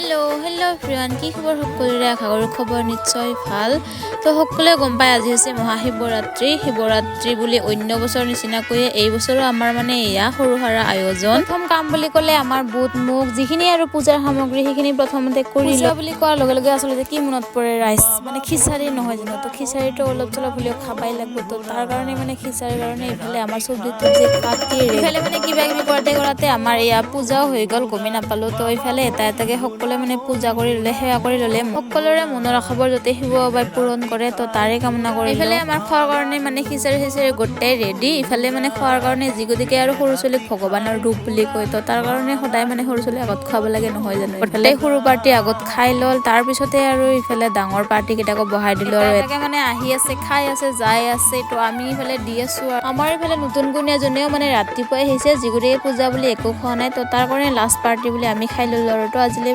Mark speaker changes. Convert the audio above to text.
Speaker 1: Hello' everyone, কি খবৰ সকলোৰে? আশা কৰোঁ খবৰ নিশ্চয় ভাল। তো সকলোৱে গম পাই আজি হৈছে শিৱৰাত্ৰি বুলি অন্য বছৰৰ নিচিনাকৈয়ে এই বছৰো আমাৰ মানে এয়া সৰু সুৰা আয়োজন। প্ৰথম কাম বুলি ক'লে আমাৰ বুট মুগ যিখিনি আৰু পূজাৰ সামগ্ৰী সেইখিনি প্ৰথমতে কৰি লোৱা বুলি কোৱাৰ লগে লগে আচলতে কি মনত পৰে? ৰাইচ মানে খিচাৰি নহয় জানো? তো খিচাৰিটো অলপ চলপ হ'লেও খাবাই লাগিব। তো তাৰ কাৰণে মানে খিচাৰিৰ কাৰণে ইফালে আমাৰ চব্জি কাটি ইফালে মানে কিবা কিবি কৰাতে আমাৰ এয়া পূজাও হৈ গ'ল, গমেই নাপালোঁ। তো ইফালে এটা এটাকে সকলোৱে মানে পূজা কৰি ল'লে, সেৱা কৰি ল'লে। সকলোৰে মনৰ আশাবোৰ যাতে শিৱ বাবাই পূৰণ কৰে, তো তাৰে কামনা কৰি ইফালে আমাৰ খোৱাৰ কাৰণে মানে খিচাৰি গোটেই ৰেডি। ইফালে মানে খোৱাৰ কাৰণে যি গতিকে আৰু সৰু ছোৱালীক ভগৱানৰ ৰূপ বুলি কয়, তো তাৰ কাৰণে সদায় মানে সৰু ছোৱালী আগত খুৱাব লাগে নহয় জানো? ইফালে সৰু পাৰ্টি আগত খাই ল'ল, তাৰ পিছতে আৰু ইফালে ডাঙৰ পাৰ্টি কেইটাকো বহাই দিলো আৰু এনেকে মানে আহি আছে, খাই আছে, যাই আছে। তো আমি ইফালে দি আছো আৰু আমাৰ ইফালে নতুন কন্যাজনীও মানে ৰাতিপুৱাই আহিছে, যি গতিকে পূজা বুলি একো খোৱা নাই। তো তাৰ কাৰণে লাষ্ট পাৰ্টি বুলি আমি খাই ল'লো আৰু। তো আজিলৈ